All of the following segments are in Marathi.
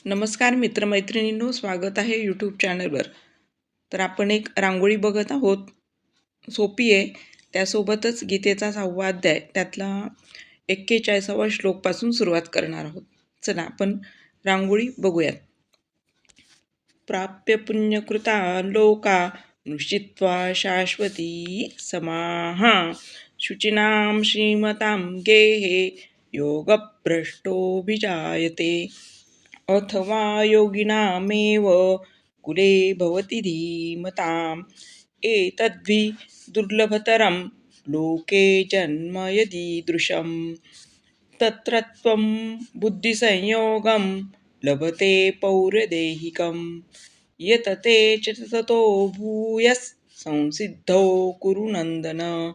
नमस्कार मित्रमैत्रिणींनो, स्वागत आहे यूट्यूब चॅनलवर. तर आपण एक रांगोळी बघत आहोत. सोपी आहे. त्यासोबतच गीतेचा 6वा अध्याय त्यातला 41वा श्लोकपासून सुरुवात करणार आहोत. चला आपण रांगोळी बघूयात. प्राप्य पुण्यकृता लोका निश्चित्वा शाश्वती समाहा शुचिनां श्रीमतां गेहे योगभ्रष्टोऽभिजायते अथवा योगिनामेव कुले भवति धीमताम् एतद्वि दुर्लभतरं लोके जन्म यदीदृशं तत्र त्वं बुद्धिसंयोगं लभते पौरदेहिकं यतते च ततो भूयः संसिद्धौ कुरु नन्दन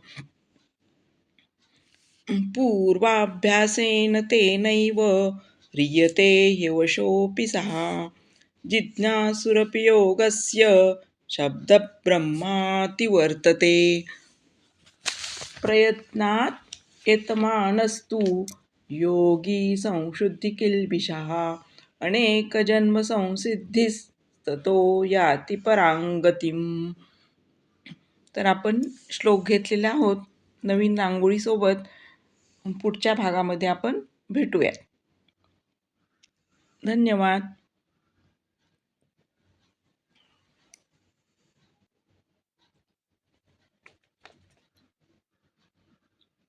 पूर्वाभ्यासेन तेनैव ह्रियते ह्यवशोऽपि सः जिज्ञासुरपि योगस्य शब्दब्रह्माति वर्तते प्रयत्नात् यतमानस्तु योगी संशुद्धिकिल्बिषः अनेकजन्मसंसिद्धिस्ततो याति परांगतिम्. तर आपण श्लोक घेतलेले आहोत. नवीन रांगोळीसोबत पुढच्या भागामध्ये आपण भेटूया. धन्यवाद.